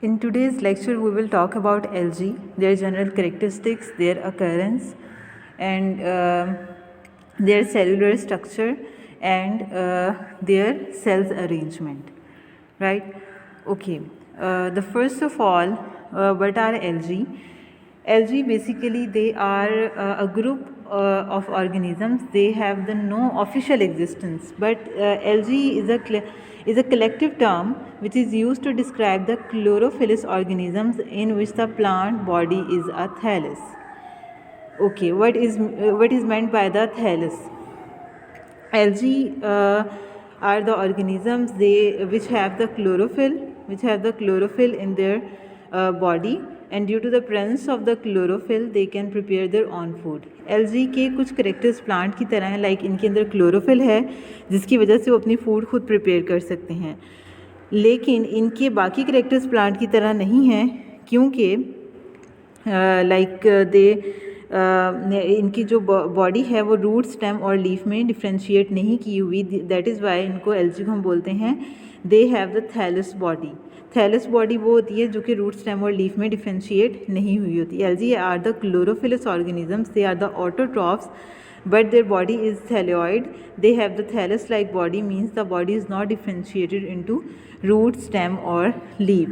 In today's lecture, we will talk about algae, their general characteristics, their occurrence, and their cellular structure and their cells arrangement. Right? Okay. The first of all, what are algae? Algae basically they are a group of organisms. They have the no official existence, but algae is a collective term which is used to describe the chlorophyllous organisms in which the plant body is a thallus. Okay, what is meant by the thallus? Algae are the organisms which have the chlorophyll in their body, and due to the presence of the chlorophyll they can prepare their own food. algae के कुछ characters plant की तरह हैं, like इनके अंदर chlorophyll है जिसकी वजह से वो अपनी फूड खुद प्रिपेयर कर सकते हैं, लेकिन इनके बाकी करेक्टर्स प्लांट की तरह नहीं हैं क्योंकि इनकी जो बॉडी है वो रूट स्टेम और लीफ में डिफ्रेंशिएट नहीं की हुई. दैट इज़ वाई इनको एल्जी को हम बोलते हैं they have the thallus body. Thallus body वो होती है जो कि रूट स्टेम और लीफ में डिफ्रेंशिएट नहीं हुई होती. Algae are the chlorophyllous organisms. They are the autotrophs but their body is thalloid. They have the thallus like body, means the body is not differentiated into root, stem or leaf.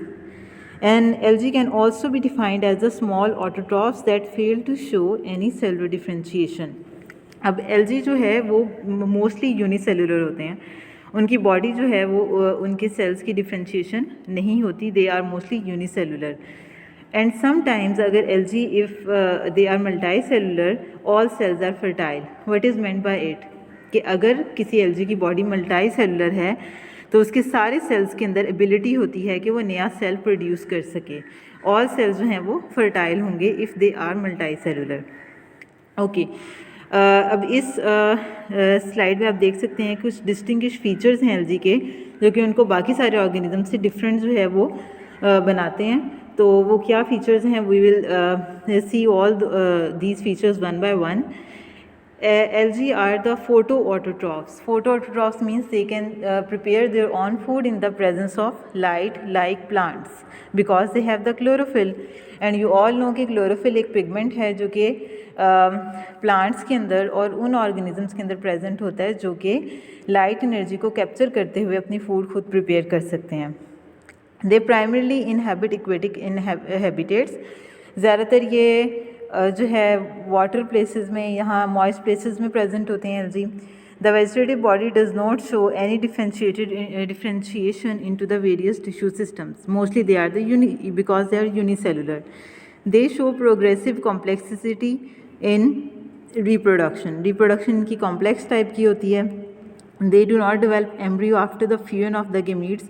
And algae can also be defined as the small autotrophs that fail to show any cellular differentiation. अब algae जो है वो mostly unicellular होते हैं, उनकी body जो है वो उनके सेल्स की डिफ्रेंशिएशन नहीं होती. They are mostly unicellular. And sometimes अगर algae if they are multicellular, all cells are fertile. what is meant by it? कि अगर किसी algae की बॉडी मल्टीसेलुलर है तो उसके सारे सेल्स के अंदर एबिलिटी होती है कि वो नया सेल प्रोड्यूस कर सके. ऑल सेल्स जो हैं वो फर्टाइल होंगे if they are multicellular. Okay, अब इस स्लाइड में आप देख सकते हैं कुछ डिस्टिंग्विश फीचर्स हैं एल्जी के जो कि उनको बाकी सारे ऑर्गेनिज्म से डिफरेंट जो है वो बनाते हैं. तो वो क्या फीचर्स हैं, we will see all these features one by one. algae are the photoautotrophs. Photoautotrophs means they can prepare their own food in the presence of light like plants because they have the chlorophyll. and you all know कि chlorophyll एक pigment है जो कि plants के अंदर और उन organisms के अंदर present होता है जो कि light energy को capture करते हुए अपनी food खुद prepare कर सकते हैं. They primarily inhabit aquatic habitats. ज़्यादातर ये जो है वाटर प्लेसेस में, यहाँ मॉइस्ट प्लेसेस में प्रेजेंट होते हैं algae. The vegetative body does not show any differentiation into the various tissue systems. Mostly they are the because they are unicellular. They show progressive complexity in reproduction की complex type की होती है. They do not develop embryo after the fusion of the gametes.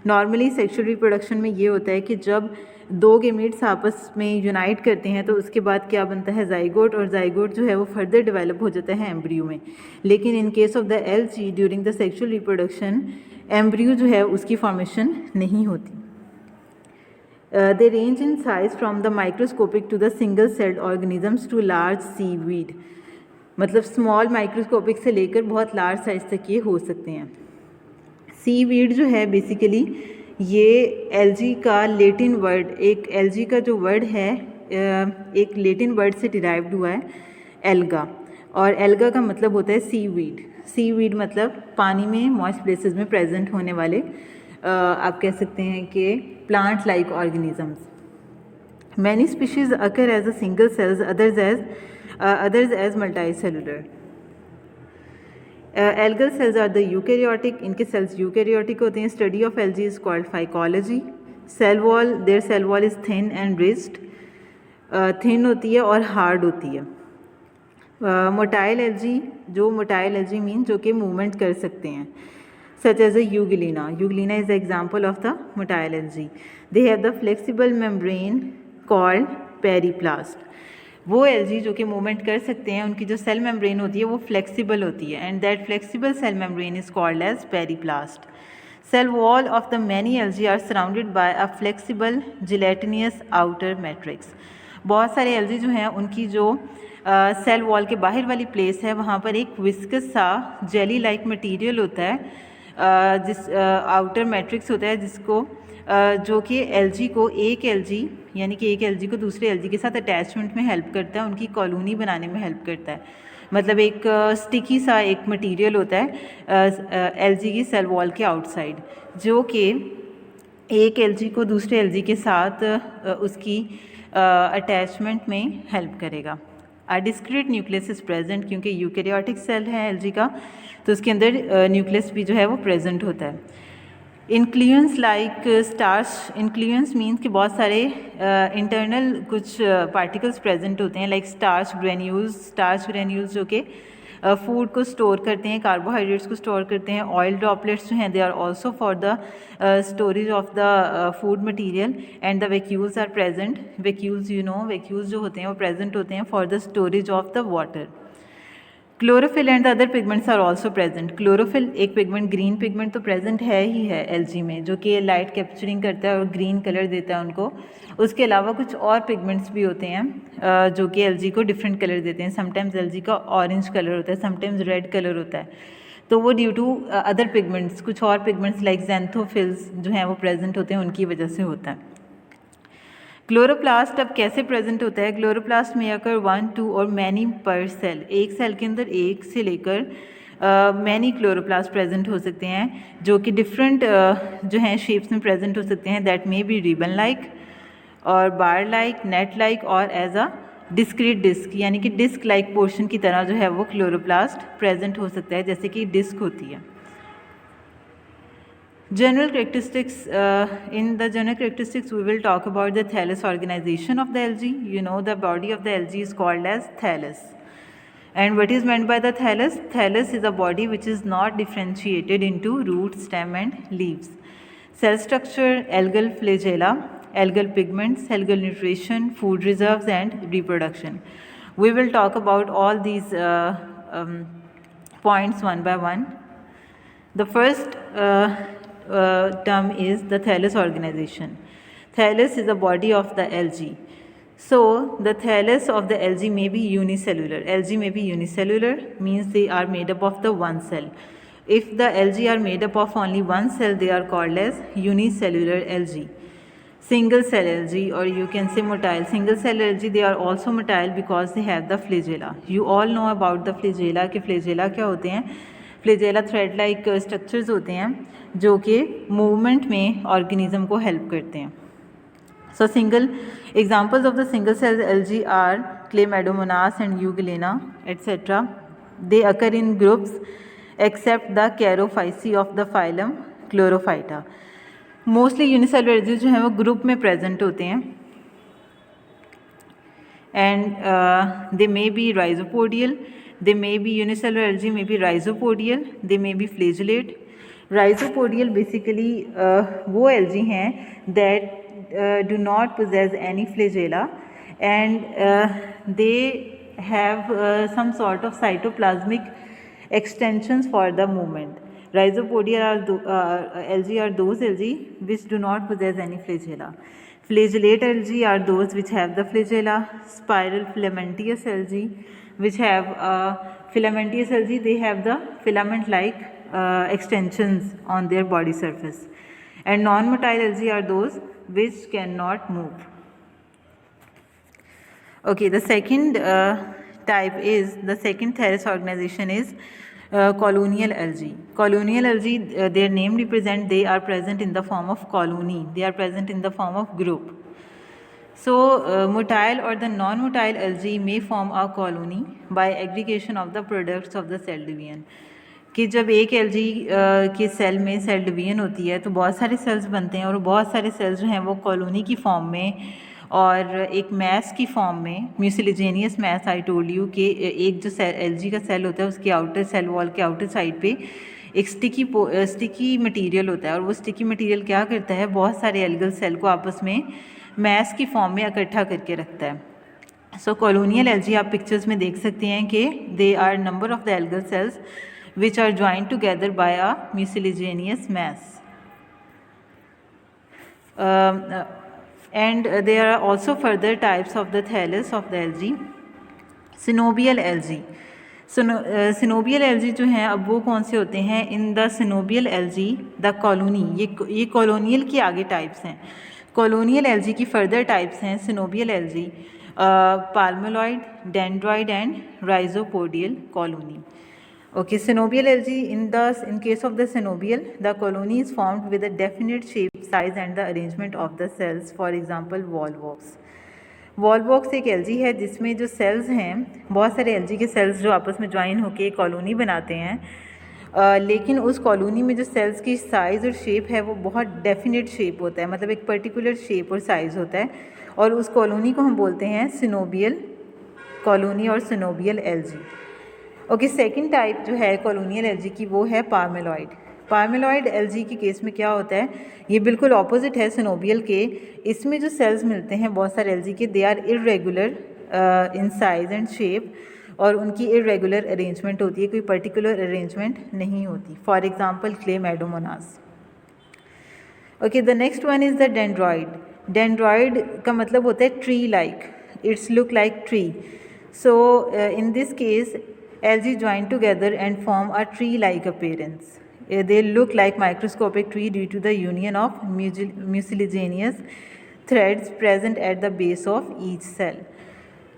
Normally sexual reproduction में ये होता है कि जब दो गेमीट्स आपस में यूनाइट करते हैं तो उसके बाद क्या बनता है, जाइगोट, और जाइगोट जो है वो फर्दर डेवलप हो जाता है एम्ब्रियो में. लेकिन in case of the algae during the sexual reproduction embryo जो है उसकी फॉर्मेशन नहीं होती. They range in size from the microscopic to the single celled organisms to large seaweed. मतलब स्मॉल माइक्रोस्कोपिक से लेकर बहुत लार्ज साइज तक ये हो सकते हैं. सीवीड जो है बेसिकली ये एल्जी का लेटिन वर्ड, एक एल्जी का जो वर्ड है एक लेटिन वर्ड से डिराइव्ड हुआ है, एल्गा. और एल्गा का मतलब होता है सीवीड. सीवीड मतलब पानी में मॉइस्ट प्लेसेस में प्रेजेंट होने वाले आप कह सकते हैं कि plant like organisms. Many species occur as a single cells, others as multicellular. Algal cells are the eukaryotic. इनके सेल्स यूकैरियोटिक होते हैं. Study of algae is called phycology. Cell wall, their cell wall is thin and rigid. Thin होती है और hard होती है. Motile algae, जो motile algae mean जो कि मूवमेंट कर सकते हैं, such as a Euglena. Euglena is the example of the motile algae. They have the flexible membrane called periplast. वो एल्जी जो कि मूवमेंट कर सकते हैं उनकी जो सेल मेम्ब्रेन होती है वो फ्लेक्सिबल होती है, and that flexible cell membrane is called as periplast. Cell wall of the many algae are surrounded by a flexible gelatinous outer matrix. बहुत सारे एल्जी जो हैं उनकी जो सेल वॉल के बाहर वाली प्लेस है वहाँ पर एक विस्कस सा जेली लाइक मटीरियल होता है जिस आउटर मैट्रिक्स होता है जिसको जो कि एलजी को एक एलजी यानी कि एक एलजी को दूसरे एलजी के साथ अटैचमेंट में हेल्प करता है, उनकी कॉलोनी बनाने में हेल्प करता है। मतलब एक स्टिकी सा एक मटेरियल होता है एलजी की सेल वॉल के आउटसाइड, जो कि एक एलजी को दूसरे एलजी के साथ उसकी अटैचमेंट में हेल्प करेगा। डिस्क्रीट न्यूक्लियस इज प्रेजेंट, क्योंकि यूकैरियोटिक सेल है एलजी का, तो उसके अंदर न्यूक्लियस भी जो है वो प्रेजेंट होता है। इन्क्लूएंस लाइक स्टार्च, इन्क्लूएंस मीन्स कि बहुत सारे इंटरनल कुछ पार्टिकल्स प्रेजेंट होते हैं, लाइक स्टार्च ग्रेन्यूल्स जो कि फूड को स्टोर करते हैं, कार्बोहाइड्रेट्स को स्टोर करते हैं। ऑयल ड्रॉपलेट्स जो हैं they are also for the storage of the food material, and the vacuoles are present. Vacuoles vacuoles जो होते हैं वो प्रेजेंट होते हैं for the storage of the water. Chlorophyll and the other pigments are also present. Chlorophyll एक pigment, green pigment तो present है ही है एलजी में, जो कि लाइट कैप्चरिंग करता है और ग्रीन कलर देता है उनको। उसके अलावा कुछ और पिगमेंट्स भी होते हैं जो कि एलजी को डिफरेंट कलर देते हैं। समटाइम्स एलजी का ऑरेंज कलर होता है, समटाइम्स रेड कलर होता है, तो वो ड्यू टू अदर पिगमेंट्स, कुछ और पिगमेंट्स लाइक ज़ैंथोफिल्स जो हैं वो प्रेजेंट होते हैं, उनकी वजह से होता है। क्लोरोप्लास्ट अब कैसे प्रेजेंट होता है? क्लोरोप्लास्ट में अकर 1, 2 और मैनी पर सेल, एक सेल के अंदर एक से लेकर मैनी क्लोरोप्लास्ट प्रेजेंट हो सकते हैं, जो कि डिफरेंट जो हैं शेप्स में प्रेजेंट हो सकते हैं। That may be ribbon like और बार लाइक, नेट लाइक और एज अ डिस्क्रीट डिस्क, यानी कि डिस्क लाइक पोर्शन की तरह जो है वो क्लोरोप्लास्ट प्रेजेंट हो सकता है, जैसे कि डिस्क होती है। General characteristics, in the general characteristics we will talk about the thallus organization of the algae. You know, the body of the algae is called as thallus. And what is meant by the thallus? Thallus is a body which is not differentiated into root, stem and leaves. Cell structure, algal flagella, algal pigments, algal nutrition, food reserves and reproduction. We will talk about all these points one by one. The first term is the thallus organization. Thallus is the body of the algae. So the thallus of the algae may be unicellular. Algae may be unicellular, means they are made up of the one cell. If the algae are made up of only one cell, they are called as unicellular algae. Single cell algae, or you can say motile. Single cell algae, they are also motile because they have the flagella. You all know about the flagella कि flagella क्या होते हैं? Flagella thread like structures होते हैं जो कि movement में organism को हेल्प करते हैं। So single examples of the single cell algae are Chlamydomonas and Euglena etcetera. They occur in groups except the Charophyceae of the phylum Chlorophyta. Mostly unicellular algae जो हैं वो ग्रुप में present होते हैं, and they may be rhizopodial, they may be unicellular algae, may be rhizopodial, they may be flagellate. Rhizopodial basically वो algae हैं that do not possess any flagella, and they have some sort of cytoplasmic extensions for the movement. Rhizopodial algae are those algae which do not possess any flagella. Flagellate algae are those which have the flagella. Spiral filamentous algae which have filamentous algae, they have the filament like extensions on their body surface, and non-motile algae are those which cannot move. Okay, the second type is, the second thallus organization is colonial algae. Colonial algae, their name represent they are present in the form of colony, they are present in the form of group. So motile or the non-motile algae may form a colony by aggregation of the products of the cell division. कि जब एक algae के cell में cell division होती है तो बहुत सारे सेल्स बनते हैं, और बहुत सारे सेल्स जो हैं वो कॉलोनी की फॉर्म में और एक मैस की फॉर्म में, म्यूसिलिजेनियस मैस, आई टोल्ड यू कि एक जो सेल एल्जी का सेल होता है उसके आउटर सेल वॉल के आउटर साइड पे एक स्टिकी मटेरियल होता है, और वो स्टिकी मटेरियल क्या करता है, बहुत सारे एल्गल सेल को आपस में मैस की फॉर्म में इकट्ठा करके रखता है। सो कॉलोनियल एल्जी आप पिक्चर्स में देख सकते हैं कि they are number of the algal cells which are joined together by a mucilaginous mass. And there are also further types of the thallus of the algae. Synovial algae. Coenobial algae जो हैं अब वो कौन से होते हैं? In the coenobial algae the colony, ये colonial की आगे टाइप्स हैं। कॉलोनियल एल्जी की फर्दर टाइप्स हैं coenobial algae, palmelloid, dendroid and rhizopodial colony. Okay, synovial algae, in case of the synovial, the colony is formed with a definite shape, size and the arrangement of the cells. For example, volvox. Volvox एक algae है जिसमें जो sales हैं, बहुत सारे algae के sales जो आपस में ज्वाइन होकर एक कॉलोनी बनाते हैं, लेकिन उस कॉलोनी में जो सेल्स की साइज़ और शेप है वो बहुत डेफिनेट शेप होता है, मतलब एक पर्टिकुलर शेप और साइज़ होता है, और उस कॉलोनी को हम बोलते हैं सिनोबियल कॉलोनी और सिनोबियल एल्जी। ओके, सेकंड टाइप जो है कॉलोनियल एल्जी की वो है पाल्मोलॉइड। पाल्मोलॉइड एल्जी के केस में क्या होता है, ये बिल्कुल ऑपोजिट है सिनोबियल के। इसमें जो सेल्स मिलते हैं बहुत सारे एल्जी के, they are irregular in size and shape, और उनकी इरेगुलर अरेंजमेंट होती है, कोई पर्टिकुलर अरेंजमेंट नहीं होती। For example Chlamydomonas. Okay, the next one is the dendroid. Dendroid का मतलब होता है tree like, it's look like tree. So in this case algae join together and form a tree-like appearance. They look like microscopic tree due to the union of mucilaginous threads present at the base of each cell.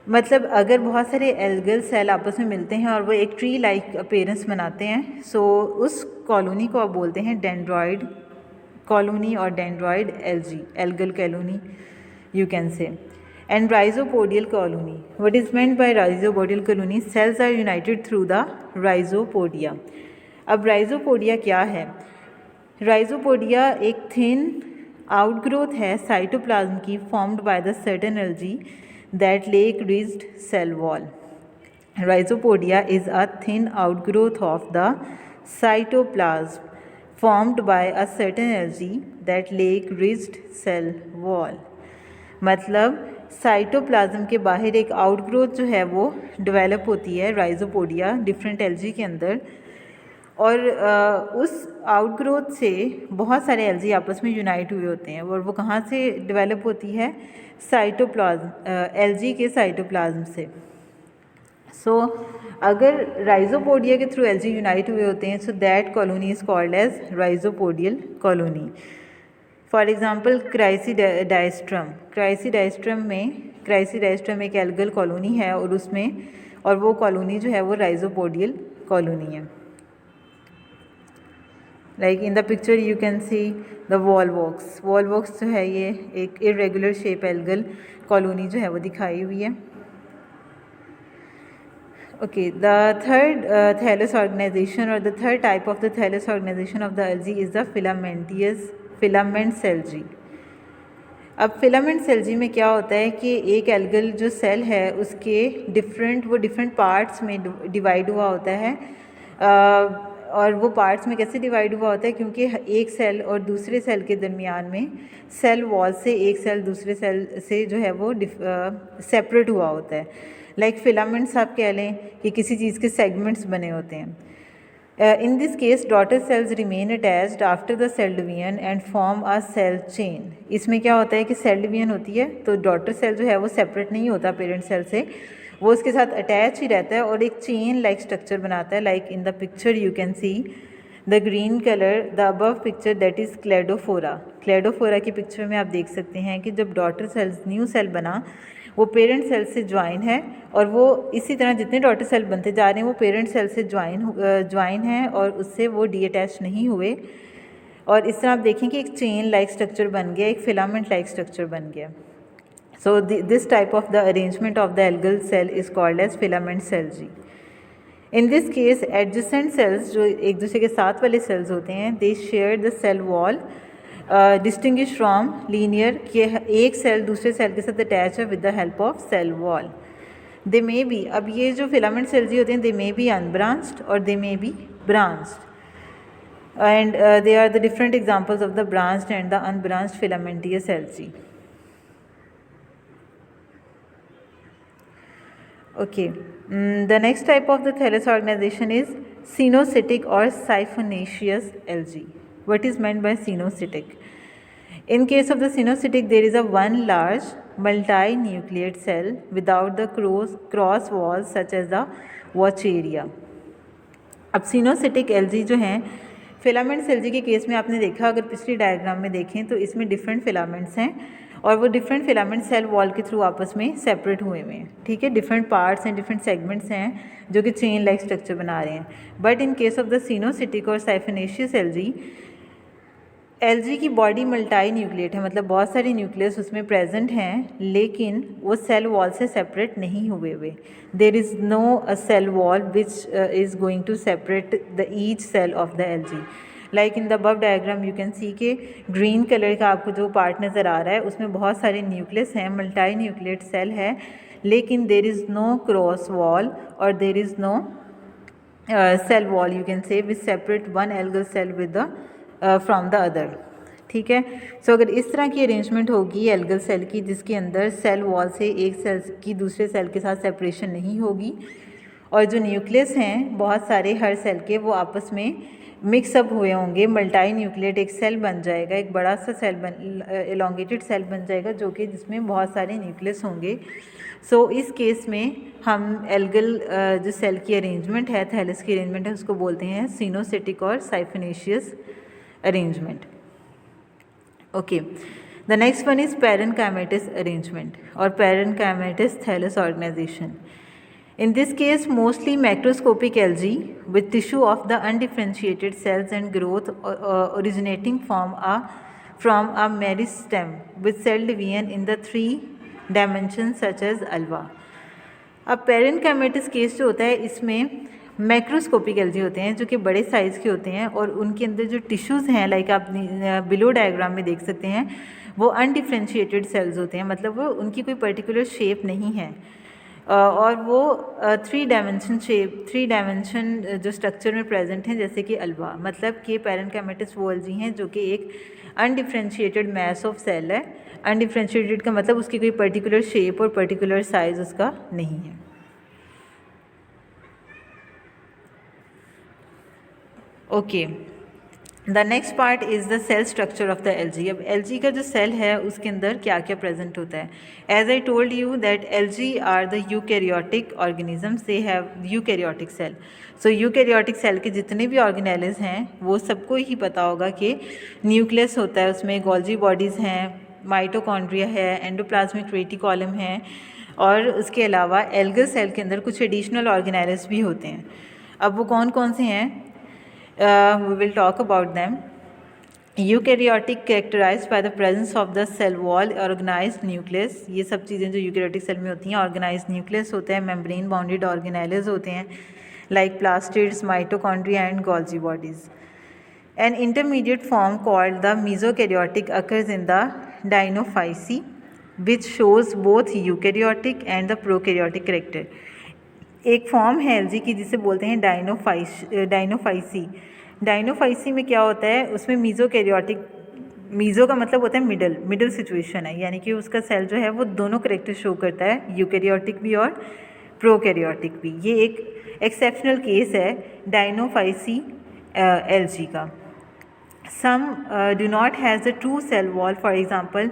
मतलब अगर बहुत सारे algal cell आपस में मिलते हैं और वो एक ट्री लाइक अपीयरेंस बनाते हैं, सो उस कॉलोनी को आप बोलते हैं डेंड्रॉइड कॉलोनी और dendroid algae, algal colony you can say. And rhizopodial colony. What is meant by rhizopodial colony? Cells are united through the rhizopodia. अब rhizopodia क्या है? Rhizopodia एक thin outgrowth है cytoplasm की, formed by the certain algae that lake ridged cell wall. Rhizopodia is a thin outgrowth of the cytoplasm formed by a certain algae that lake ridged cell wall. मतलब cytoplasm के बाहर एक outgrowth जो है वो develop होती है राइजोपोडिया different algae के अंदर, और उस आउटग्रोथ से बहुत सारे एल्जी आपस में यूनाइट हुए होते हैं, और वो कहाँ से डेवलप होती है? साइटोप्लाज्म, एल्जी के साइटोप्लाज्म से। सो अगर राइजोपोडिया के थ्रू एल्जी यूनाइट हुए होते हैं, so that colony is called as rhizopodial colony. For example Chrysidiastrum. Chrysidiastrum एक एल्गल कॉलोनी है, और उसमें, और वो कॉलोनी जो है वो राइजोपोडियल कॉलोनी है। Like in the picture you can see the Volvox. Volvox जो है ये एक इरेगुलर शेप एल्गल कॉलोनी जो है वो दिखाई हुई है। Okay, the third thallus organisation, और the third type of the thallus organisation of the algae is the filament cell algae. अब फिलामेंट सेल्जी में क्या होता है कि एक एल्गल जो सेल है उसके डिफरेंट पार्ट्स में डिवाइड हुआ होता है, और वो पार्ट्स में कैसे डिवाइड हुआ होता है, क्योंकि एक सेल और दूसरे सेल के दरमियान में सेल वॉल से एक सेल दूसरे सेल से जो है वो सेपरेट हुआ होता है। लाइक फिलामेंट्स आप कह लें कि किसी चीज़ के सेगमेंट्स बने होते हैं। In this case, daughter cells remain attached after the cell division and form a cell chain. इसमें क्या होता है कि सेल डिवीजन होती है तो डॉटर सेल जो है वो सेपरेट नहीं होता पेरेंट सेल से, वो उसके साथ अटैच ही रहता है और एक चेन लाइक स्ट्रक्चर बनाता है। Like in the picture you can see the green colour, the above picture that is Cladophora. Cladophora की पिक्चर में आप देख सकते हैं कि जब डॉटर सेल्स न्यू सेल बना वो पेरेंट सेल से ज्वाइन है, और वो इसी तरह जितने डॉटर सेल बनते जा रहे हैं वो पेरेंट सेल से ज्वाइन है और उससे वो डी अटैच नहीं हुए, और इस तरह आप देखें कि एक चेन लाइक स्ट्रक्चर बन गया, एक फिलामेंट लाइक स्ट्रक्चर बन गया। So this type of the arrangement of the algal cell is called as filament cell जी। In this case adjacent cells जो एक दूसरे के साथ वाले सेल्स होते हैं, they share the cell wall distinguish from linear, कि एक सेल दूसरे सेल के साथ अटैच है with the help of cell wall. They may be, अब ये जो फिलामेंट सेल्स होते हैं, दे मे बी अनब्रांच्ड और they may be branched, and they are the different examples of the branched and the unbranched filamentous cells. Okay, the next type of the thallus organization is cenocytic or siphonaceous algae. What is meant by cenocytic? In case of the cenocytic, there is a one large multinucleate cell without the cross walls such as the Wucheria. अब सिनोसिटिक algae जो हैं, filaments algae के case में आपने देखा, अगर पिछली diagram में देखें तो इसमें डिफरेंट फिलामेंट्स हैं और वो डिफरेंट फिलामेंट सेल वॉल के थ्रू आपस में सेपरेट हुए हैं, ठीक है, different parts and different segments हैं जो कि चेन लाइक स्ट्रक्चर बना रहे हैं. But in case of the coenocytic और साइफिनेशियस एल्जी की बॉडी मल्टी न्यूक्लिएट है, मतलब बहुत सारे न्यूक्लियस उसमें प्रेजेंट हैं, लेकिन वो सेल वॉल से सेपरेट नहीं हुए हुए. There is no cell wall which is going to separate the each cell of the algae. Like in the above diagram you can see के ग्रीन कलर का आपको जो पार्ट नज़र आ रहा है उसमें बहुत सारे न्यूक्लियस हैं, मल्टी न्यूक्लिएट सेल है, लेकिन there is no cross wall और there is no cell wall you can say which separate one algal cell with the from the other. ठीक है, सो अगर इस तरह की अरेंजमेंट होगी एल्गल सेल की जिसके अंदर सेल वॉल से एक सेल की दूसरे सेल के साथ सेपरेशन नहीं होगी और जो न्यूक्लियस हैं बहुत सारे हर सेल के वो आपस में मिक्सअप हुए होंगे, मल्टी न्यूक्लिएट एक सेल बन जाएगा, एक बड़ा सा सेल एलोंगेटेड सेल बन जाएगा जो कि जिसमें बहुत सारे न्यूक्लियस होंगे. सो इस केस में हम एल्गल जो सेल की अरेंजमेंट है, थैलस की अरेंजमेंट है, उसको बोलते हैं सिनोसिटिक और साइफिनेशियस arrangement. Okay, the next one is parenchymatous arrangement or parenchymatous thallus organization. In this case, mostly macroscopic algae with tissue of the undifferentiated cells and growth originating from a meristem with cell division in the 3 dimensions such as alva. अब parenchymatous case जो होता है इसमें macroscopic algae होते हैं जो कि बड़े साइज़ के होते हैं और उनके अंदर जो टिश्यूज़ हैं, लाइक आप बिलो डायग्राम में देख सकते हैं, वो अनडिफ्रेंशिएटेड सेल्स होते हैं, मतलब वो उनकी कोई पर्टिकुलर शेप नहीं है और वो 3 डायमेंशन जो स्ट्रक्चर में प्रेजेंट हैं, जैसे कि अल्वा. मतलब कि पेरेनकाइमेटस वो एल्जी हैं जो कि एक अनडिफ्रेंशिएटेड मैस ऑफ सेल है. अनडिफ्रेंशिएटेड का मतलब उसकी कोई पर्टिकुलर शेप और पर्टिकुलर साइज़ उसका नहीं है. Okay, the next part is the cell structure of the algae. अब एल्जी का जो सेल है उसके अंदर क्या क्या प्रेजेंट होता है. As I told you that algae are the eukaryotic organisms, they have eukaryotic cell. So eukaryotic cell के जितने भी ऑर्गेनेल्स हैं वो सबको ही पता होगा कि न्यूक्लियस होता है, उसमें गोल्जी बॉडीज़ हैं, माइटोकॉन्ड्रिया है, एंडोप्लाज्मिक रेटिकुलम है और उसके अलावा एल्गल सेल के अंदर कुछ एडिशनल ऑर्गेनेल्स भी होते हैं. अब वो कौन कौन से हैं, we will talk about them. Eukaryotic characterized by the presence of the cell wall, organized nucleus. ये सब चीज़ें जो यूकैरियोटिक सेल में होती हैं, ऑर्गेनाइज्ड न्यूक्लियस होता है, मेम्ब्रेन बाउंडेड ऑर्गेनेल्स होते हैं like plastids, mitochondria and Golgi bodies. An intermediate form called the mesokaryotic occurs in the Dinophysi, which shows both eukaryotic and the prokaryotic character. एक form है algae की जिसे बोलते हैं डाइनोफाइसी. डाइनोफाइसी में क्या होता है, उसमें मीज़ोकैरियोटिक, मीज़ो का मतलब होता है मिडल सिचुएशन है, यानी कि उसका सेल जो है वो दोनों करेक्टर शो करता है, यूकैरियोटिक भी और प्रोकैरियोटिक भी. ये एक एक्सेप्शनल केस है डाइनोफाइसी एल्जी का. Some do not has the true cell wall, for example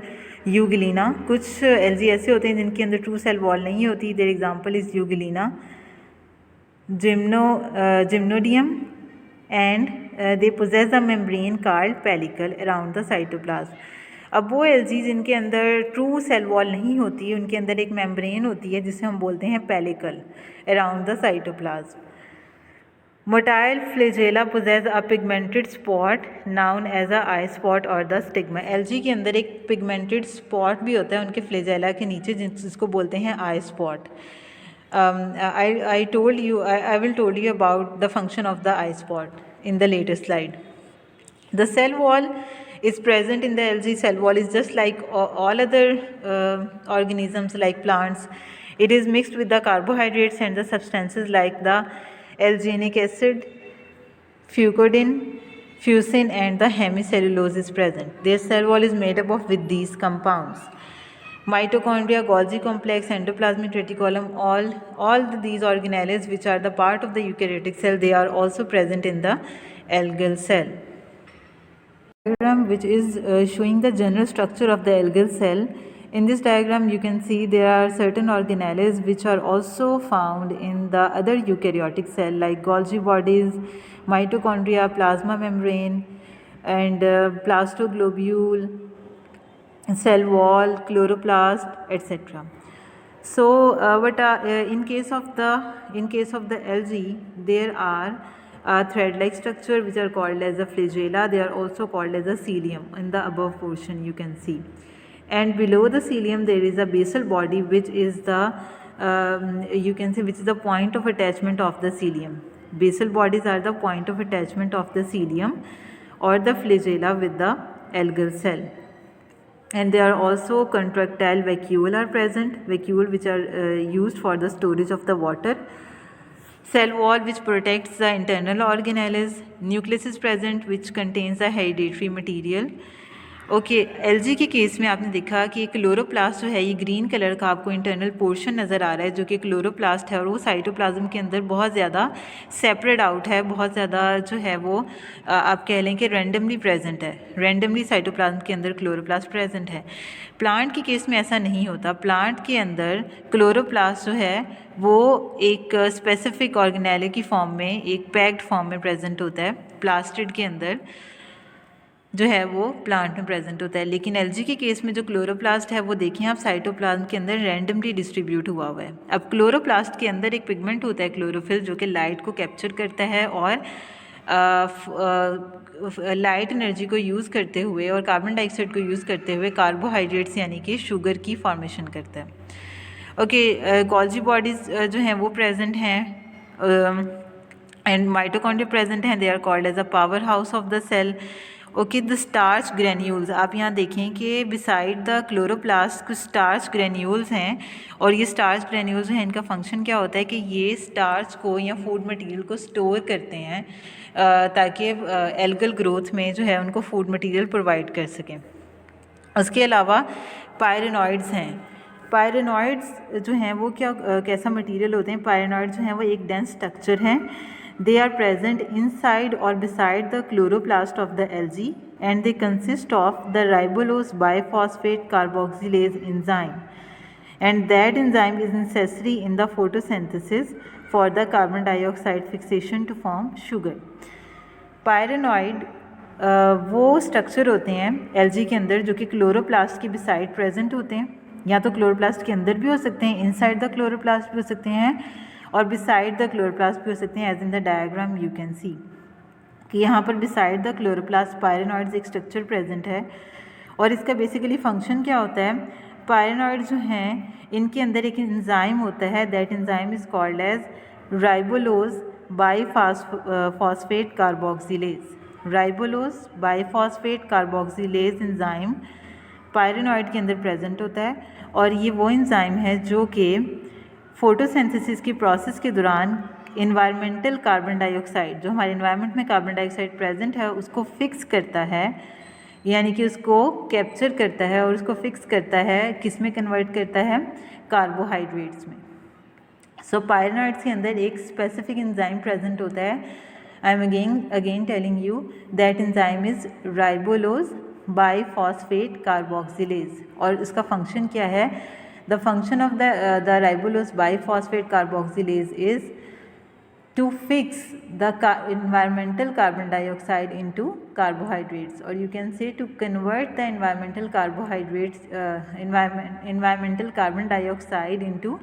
Euglena. कुछ एल्जी ऐसे होते हैं जिनके अंदर ट्रू सेल वॉल नहीं होती. Their example is Euglena, Gymnodinium, and they possess a membrane called pellicle around the cytoplasm. अब वो एल्जी जिनके अंदर ट्रू सेल वॉल नहीं होती, उनके अंदर एक मेम्ब्रेन होती है जिसे हम बोलते हैं pellicle around the cytoplasm. Motile flagella possess a pigmented spot known as a eye spot or the stigma. Algae के अंदर एक पिगमेंटेड स्पॉट भी होता है उनके फ्लेजेला के नीचे जिसको बोलते हैं आई spot. I told you, I will told you about the function of the eye spot in the later slide. The cell wall is present in the algae. Cell wall is just like all other organisms like plants. It is mixed with the carbohydrates and the substances like the alginic acid, fucodin, fusin and the hemicellulose is present. Their cell wall is made up of with these compounds. Mitochondria, Golgi complex, endoplasmic reticulum, all these organelles which are the part of the eukaryotic cell, they are also present in the algal cell. Diagram which is showing the general structure of the algal cell In this diagram you can see there are certain organelles which are also found in the other eukaryotic cell like Golgi bodies, mitochondria, plasma membrane and plastoglobule, cell wall, chloroplast, etc. So in case of the algae there are thread like structure which are called as a flagella. They are also called as a cilium in the above portion you can see, and below the cilium there is a basal body which is the you can say which is the point of attachment of the cilium. Basal bodies are the point of attachment of the cilium or the flagella with the algal cell. And there are also contractile vacuole are present, vacuole which are used for the storage of the water. Cell wall which protects the internal organelles. Nucleus is present which contains the hereditary material. Okay LG के case में आपने देखा कि chloroplast जो है ये green colour का आपको इंटरनल पोर्शन नज़र आ रहा है जो कि क्लोरोप्लास्ट है और वो साइटोप्लाज्म के अंदर बहुत ज़्यादा सेपरेट आउट है, बहुत ज़्यादा जो है वो आप कह लें कि रैंडमली प्रेजेंट है, रैंडमली साइटोप्लाज्म के अंदर क्लोरोप्लास्ट प्रेजेंट है। प्लांट के केस में ऐसा नहीं होता। प्लांट के अंदर क्लोरोप्लास्ट जो है वो एक स्पेसिफिक ऑर्गेनेले की फॉर्म में, एक पैक्ड फॉर्म में प्रेजेंट होता है, प्लास्टिड के अंदर जो है वो प्लांट में प्रेजेंट होता है। लेकिन एलजी के केस में जो क्लोरोप्लास्ट है वो देखिए आप साइटोप्लाज्म के अंदर रैंडमली डिस्ट्रीब्यूट हुआ है। अब क्लोरोप्लास्ट के अंदर एक पिगमेंट होता है क्लोरोफिल जो कि लाइट को कैप्चर करता है और लाइट एनर्जी को यूज़ करते हुए और कार्बन डाइऑक्साइड को यूज़ करते हुए कार्बोहाइड्रेट्स यानी कि शुगर की फॉर्मेशन करता है। ओके, गोल्जी बॉडीज़ जो हैं वो प्रेजेंट हैं एंड माइटोकॉन्ड्रिया प्रेजेंट हैं। They are called as a powerhouse of the cell. Okay, the starch granules, आप यहाँ देखें कि बिसाइड द क्लोरोप्लास्ट कुछ स्टार्च ग्रेन्यूल्स हैं और ये स्टार्च ग्रेन्यूल्स हैं, इनका फंक्शन क्या होता है कि ये स्टार्च को या फूड मटेरियल को स्टोर करते हैं ताकि एल्गल ग्रोथ में जो है उनको फूड मटेरियल प्रोवाइड कर सकें। उसके अलावा पायरेनॉइड्स हैं। पायरेनॉइड्स जो हैं वो कैसा मटेरियल होते हैं? पायरेनॉइड्स जो हैं वो एक डेंस स्ट्रक्चर हैं। They are present inside or beside the chloroplast of the algae and they consist of the ribulose biphosphate carboxylase enzyme, and that enzyme is necessary in the photosynthesis for the carbon dioxide fixation to form sugar. Pyrenoid वो structure होते हैं algae के अंदर जो कि chloroplast के beside present होते हैं, या तो क्लोरोप्लास्ट के अंदर भी हो सकते हैं, इनसाइड द क्लोरोप्लास्ट भी हो सकते हैं और बिसाइड द क्लोरोप्लास्ट भी हो सकते हैं। As in the diagram you can see कि यहाँ पर बिसाइड द क्लोरोप्लास्ट पायरेनॉइड्स एक स्ट्रक्चर प्रेजेंट है और इसका बेसिकली फंक्शन क्या होता है? पायरेनॉइड जो हैं इनके अंदर एक एंजाइम होता है, that enzyme is called as ribulose biphosphate carboxylase. Ribulose biphosphate carboxylase enzyme pyrenoid के अंदर प्रेजेंट होता है और ये वो एंजाइम है जो कि फोटोसिंथेसिस की प्रोसेस के दौरान इन्वायरमेंटल कार्बन डाइऑक्साइड, जो हमारे इन्वायरमेंट में कार्बन डाइऑक्साइड प्रेजेंट है, उसको फिक्स करता है, यानी कि उसको कैप्चर करता है और उसको फिक्स करता है, किस में कन्वर्ट करता है? कार्बोहाइड्रेट्स में। सो पायरेनॉइड्स के अंदर एक स्पेसिफिक एंजाइम प्रेजेंट होता है। I am again telling you that enzyme is राइबोलोज biphosphate carboxylase और उसका फंक्शन क्या है? The function of the ribulose biphosphate carboxylase is to fix the environmental carbon dioxide into carbohydrates, or you can say to convert the environmental carbohydrates environmental carbon dioxide into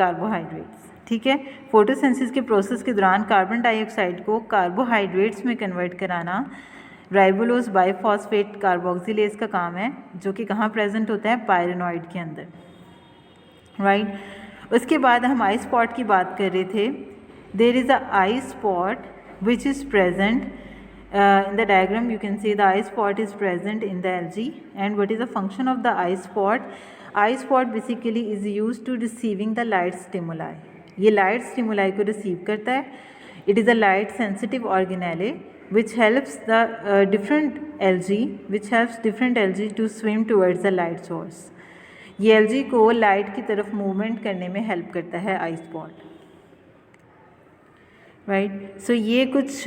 carbohydrates। ठीक है, photosynthesis के process के दौरान carbon dioxide को carbohydrates में convert कराना राइबोलोज biphosphate carboxylase का काम है, जो कि कहाँ प्रेजेंट होता है? पायरेनॉइड के अंदर, राइट। उसके बाद हम आई स्पॉट की बात कर रहे थे। There is a eye spot which is present in the diagram you can see the eye spot is present in the algae, and what is the function of the eye spot? Eye spot basically is used to receiving the light stimuli. ये light stimuli को receive करता है। It is a light sensitive organelle which helps the different algae to swim towards the light source. ये algae को light की तरफ movement करने में हेल्प करता है आई स्पॉट, राइट। सो ये कुछ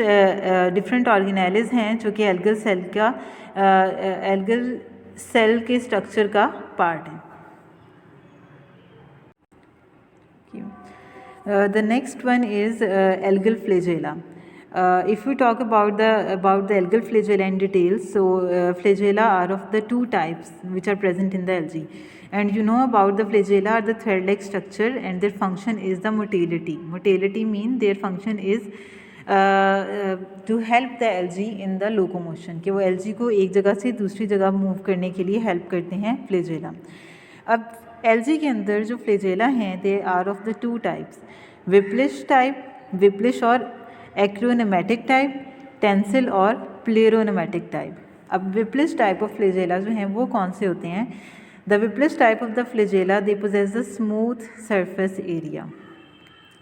डिफरेंट ऑर्गेनेल्स हैं जो कि एल्गल सेल का एल्गल सेल के स्ट्रक्चर का पार्ट है। The next one is algal flagella. If we talk about the algal flagella in detail, so flagella are of the two types which are present in the algae, and you know about the flagella are the thread-like structure, and their function is the motility. Motility mean their function is to help the algae in the locomotion, कि वो algae को एक जगह से दूसरी जगह move करने के लिए हेल्प करते हैं flagella. अब algae के अंदर जो flagella हैं they are of the two types, Whipplish type, Whipplish और acronomatoid type, टेंसिल और प्लेरोनोमेटिक टाइप. अब Whipplish type of flagella जो हैं वो कौन से होते हैं? The Whipplish type of the flagella they possess the smooth surface area.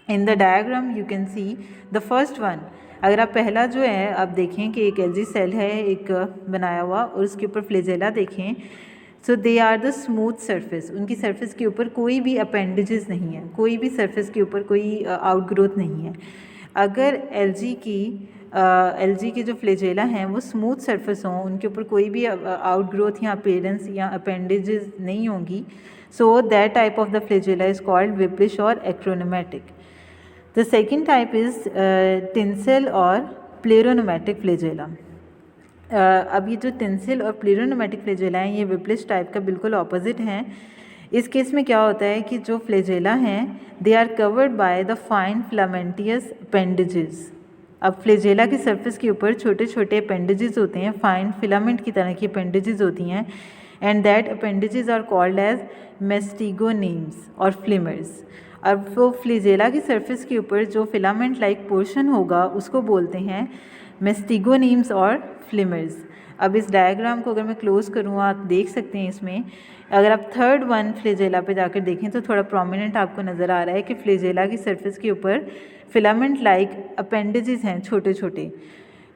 In the diagram you can see the first one. अगर आप पहला जो है आप देखें कि एक एल्जी सेल है एक बनाया हुआ और उसके ऊपर फ्लेजेला देखें, so they are the smooth surface. उनकी सरफेस के ऊपर कोई भी अपेंडेजेस नहीं है, कोई भी सरफेस के ऊपर कोई आउटग्रोथ नहीं है. अगर एल्जी के जो फ्लेजेला हैं वो स्मूथ सरफेस हों, उनके ऊपर कोई भी आउटग्रोथ या अपीयरेंस या अपेंडेजेस नहीं होंगी, so that type of the flagella is called whiplash और acronematic. The second type is tinsel और प्लेरोनोमेटिक फ्लेजेला. अब ये जो टिंसिल और प्लेरोनोमेटिक फ्लेजेला हैं ये विप्लिश टाइप का बिल्कुल ऑपोजिट हैं. इस केस में क्या होता है कि जो फ्लेजेला हैं they are covered by the fine filamentous appendages. अब फ्लेजेला की सरफेस के ऊपर छोटे छोटे अपेंडेजेस होते हैं, फाइन फिलामेंट की तरह की अपेंडेजेस होती हैं, and that appendages are called as mastigonemes और फ्लिमर्स. अब वो फ्लेजेला की सरफेस के ऊपर जो फिलामेंट लाइक पोर्शन होगा उसको बोलते हैं मेस्टिगोनीम्स और फ्लिमर्स. अब इस डायग्राम को अगर मैं क्लोज करूँ आप देख सकते हैं इसमें, अगर आप थर्ड वन फ्लेजेला पे जाकर देखें तो थोड़ा प्रोमिनेंट आपको नज़र आ रहा है कि फ्लेजेला की सरफेस के ऊपर फिलामेंट लाइक अपेंडेजेस हैं छोटे छोटे,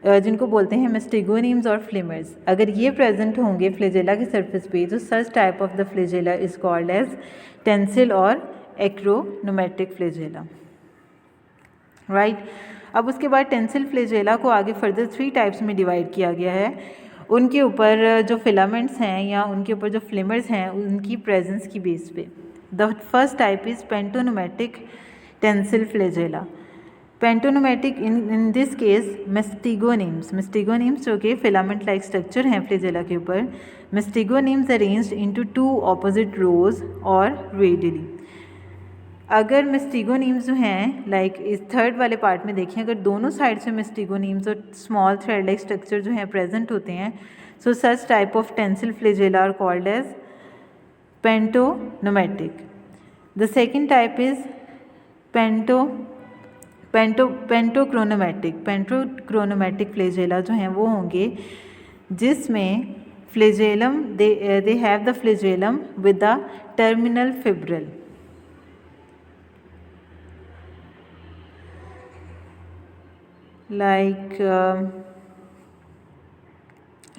जिनको बोलते हैं मेस्टिगोनीम्स और फ्लिमर्स. अगर ये प्रेजेंट होंगे फ्लेजेला की सरफेस पे तो such type of the flagella is called as tinsel और एक्रोनोमेटिक फ्लेजेला. राइट. अब उसके बाद टेंसिल फ्लेजेला को आगे फर्दर 3 टाइप्स में डिवाइड किया गया है. उनके ऊपर जो फिलामेंट्स हैं या उनके ऊपर जो फ्लिमर्स हैं उनकी प्रेजेंस की बेस पे. The first type is pantonematic tinsel flagella. Pantonematic in this case mastigonemes जो कि फिलामेंट लाइक स्ट्रक्चर हैं फ्लेजेला के ऊपर. Mastigonemes arranged into 2 opposite rows और रेडियली. अगर मेस्टिगोनीम्स जो हैं लाइक इस थर्ड वाले पार्ट में देखें, अगर दोनों साइड से मेस्टिगोनीम्स और स्मॉल थ्रेड लाइक स्ट्रक्चर जो हैं प्रेजेंट होते हैं, so such type of tinsel flagella are called as pantonematic. The second type is pantacronematic flagella जो हैं वो होंगे जिसमें flagellum they have the flagellum with the terminal fibril. Like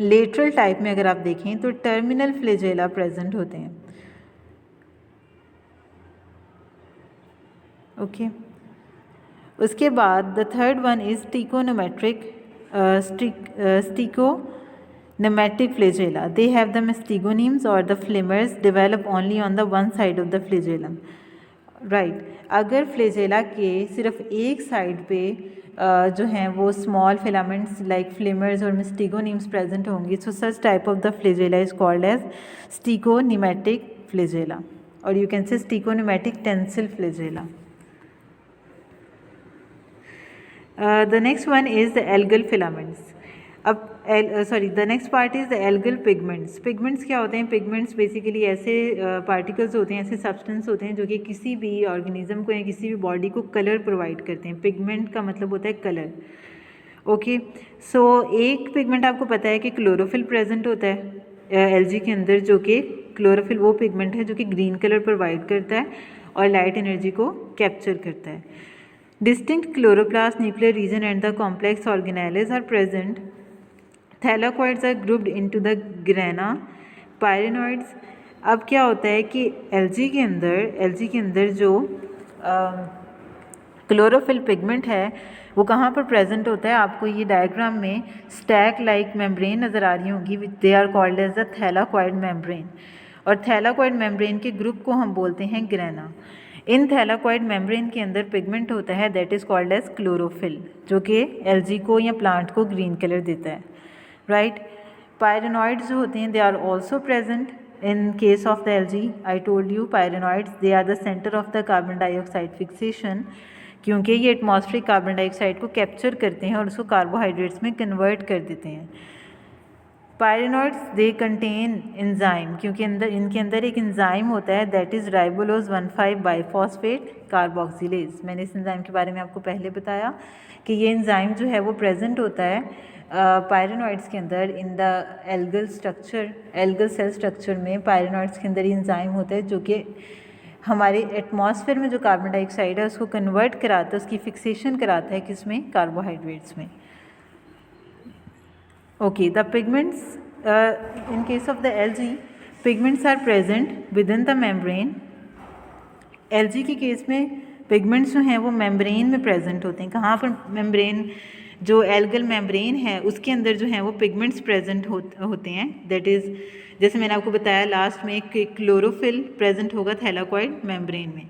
lateral type में अगर आप देखें तो टर्मिनल फ्लेजेला प्रेजेंट होते हैं. ओके. उसके बाद the third one is stichonematic flagella. They have the mastigonemes और the flimmers develop only on the one side of the flagellum. Right. अगर फ्लेजेला के सिर्फ एक साइड पे जो हैं वो स्मॉल फिलामेंट्स लाइक फ्लिमर्स और मेस्टिगोनीम्स प्रेजेंट होंगी, so such type of the flagella is called as stichonematic flagella और you can say stichonematic tinsel flagella. The next one is the algal filaments. अब the next part is the algal pigments. Pigments क्या होते हैं? Pigments basically ऐसे particles होते हैं, ऐसे substance होते हैं जो कि किसी भी ऑर्गेनिज्म को या किसी भी बॉडी को कलर प्रोवाइड करते हैं. पिगमेंट का मतलब होता है कलर. ओके. सो एक पिगमेंट आपको पता है कि क्लोरोफिल प्रेजेंट होता है एल्गी के अंदर, जो कि क्लोरोफिल वो पिगमेंट है जो कि ग्रीन कलर प्रोवाइड करता है और लाइट एनर्जी को कैप्चर करता है. Distinct chloroplast, nuclear region and the complex organelles are present. Thylakoids are grouped into the grana pyrenoids. अब क्या होता है कि एल्गी के अंदर जो क्लोरोफिल पिगमेंट है वो कहाँ पर प्रेजेंट होता है, आपको ये डायग्राम में स्टैक लाइक मेम्ब्रेन नज़र आ रही होगी, which they are called as the thylakoid membrane. और थैलाकॉइड मेम्ब्रेन के ग्रुप को हम बोलते हैं ग्रेना। इन थैलाकॉइड मेम्ब्रेन के अंदर पिगमेंट होता है that is called as chlorophyll, जो कि एल्गी को या प्लांट को ग्रीन कलर देता है, राइट। पायरेनॉइड्स जो होते हैं they are also present in case of the algae. I told you pyrenoids they are the center of the carbon dioxide fixation, क्योंकि ये एटमॉस्फेरिक कार्बन डाइऑक्साइड को कैप्चर करते हैं और उसको कार्बोहाइड्रेट्स में कन्वर्ट कर देते हैं। पायरेनॉइड्स दे कंटेन एंजाइम, क्योंकि इनके अंदर एक एंजाइम होता है दैट इज़ राइबोलोज 1,5 बाइफॉस्फेट कार्बोक्सिलेज। मैंने इस एंजाइम के बारे में आपको पहले बताया कि ये एंजाइम जो है वो प्रेजेंट होता है पायरेनॉइड्स के अंदर in the algal structure, algal cell structure में पायरेनॉइड्स के अंदर ये एंजाइम होता है जो कि हमारे एटमॉस्फेयर में जो कार्बन डाइऑक्साइड है उसको कन्वर्ट कराता है, उसकी फिक्सेशन कराता है किसमें, कार्बोहाइड्रेट्स में। Okay, the pigments in case of the algae pigments are present within the membrane. Algae के केस में पिगमेंट्स जो हैं वो मेम्ब्रेन में प्रेजेंट होते हैं। कहाँ पर, मेम्ब्रेन जो एल्गल मेम्ब्रेन है उसके अंदर जो है वो पिगमेंट्स प्रेजेंट होते हैं, दैट इज़ जैसे मैंने आपको बताया लास्ट में कि क्लोरोफिल प्रेजेंट होगा थैलाकॉइड मेम्ब्रेन में।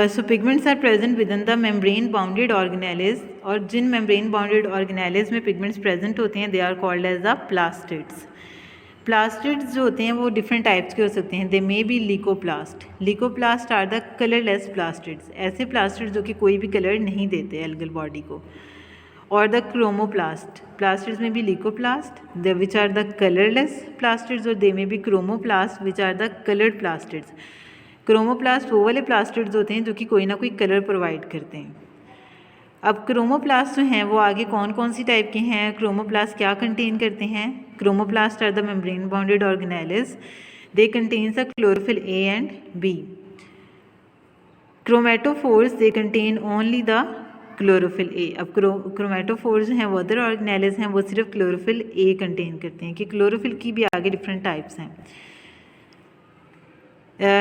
So pigments are present within the membrane bounded organelles, और जिन मेम्ब्रेन बाउंडेड ऑर्गेनेलिज में पिगमेंट्स प्रेजेंट होते हैं they are called as the plastids. Plastids जो होते हैं वो डिफरेंट टाइप्स के हो सकते हैं, they may be leucoplast. Leucoplast are the colourless plastids, ऐसे प्लास्टिड्स जो कि कोई भी कलर नहीं देते एल्गल बॉडी को। और द क्रोमोप्लास्ट, प्लास्टिड्स में भी leucoplast the which are the colourless plastids, और दे में भी chromoplast which are the coloured plastids. Chromoplast वो वाले प्लास्टिड्स होते हैं जो कि कोई ना कोई कलर प्रोवाइड करते हैं। अब क्रोमोप्लास्ट जो हैं वो आगे कौन कौन सी टाइप के हैं, क्रोमोप्लास्ट क्या कंटेन करते हैं। Chromoplast are the membrane bounded organelles, they contains the chlorophyll A and B. Chromatophores they contain only the chlorophyll A. अब क्रोमेटोफोर्स जो हैं वो अदर ऑर्गेनेलिज हैं, वो सिर्फ क्लोरोफिल ए कंटेन करते हैं, कि क्लोरोफिल की भी आगे डिफरेंट टाइप्स हैं।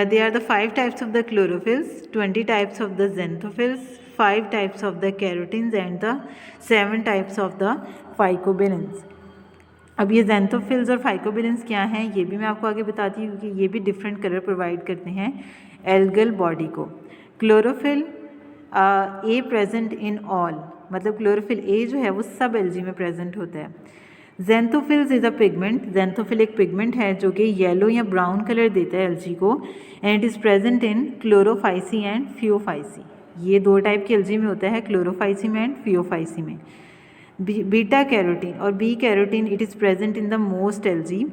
They are the 5 types of the chlorophylls, 20 types of the xanthophylls, 5 types of the carotins and the 7 types of the phycobilins. अब ये xanthophylls और phycobilins क्या हैं ये भी मैं आपको आगे बताती हूँ, क्योंकि ये भी डिफरेंट कलर प्रोवाइड करते हैं एल्गल बॉडी को। Chlorophyll A present in all, मतलब क्लोरोफिल ए जो है वो सब एल्गी में प्रेजेंट होता है। ज़ैंथोफिल्स इज़ अ पिगमेंट, ज़ैंथोफिल एक पिगमेंट है जो कि येलो या ब्राउन कलर देता है एल्गी को, and it is present in Chlorophyceae and Phaeophyceae. ये दो टाइप की एल्गी में होता है, क्लोरोफाइसी में एंड फियोफाइसी में। बीटा कैरोटीन और B carotene it is present in the most algae.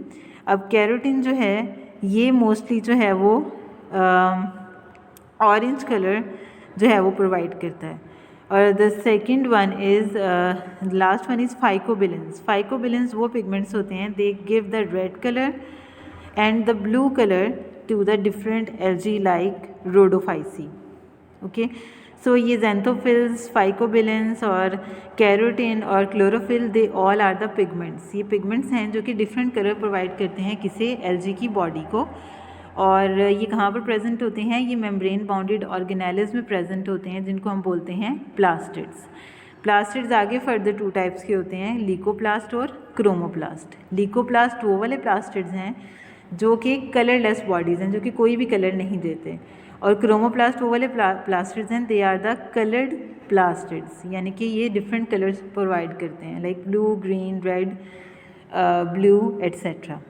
अब कैरोटीन जो है ये मोस्टली जो है वो ऑरेंज कलर जो है वो प्रोवाइड करता है। और the second one is last one is phycobilins. Phycobilins वो पिगमेंट्स होते हैं they give the red colour and the blue colour to the different algae like Rhodophyceae. Okay, so ये ज़ैंथोफिल्स, फाइकोबिलेंस और कैरोटीन और chlorophyll they all are the pigments. ये pigments हैं जो कि डिफरेंट कलर प्रोवाइड करते हैं किसी एल्गी की बॉडी को। और ये कहाँ पर प्रेजेंट होते हैं, ये मेम्ब्रेन बाउंडेड ऑर्गेनेलिज में प्रेजेंट होते हैं जिनको हम बोलते हैं प्लास्टिड्स। प्लास्टिड्स आगे फर्दर 2 टाइप्स के होते हैं, लीकोप्लास्ट और क्रोमोप्लास्ट। लीकोप्लास्ट वो वाले प्लास्टिड्स हैं जो कि कलरलेस बॉडीज़ हैं, जो कि कोई भी कलर नहीं देते, और क्रोमोप्लास्ट वो वाले प्लास्टिड्स हैं they are the coloured plastids, यानी कि ये डिफरेंट कलर्स प्रोवाइड करते हैं like blue, green, red, blue etcetera.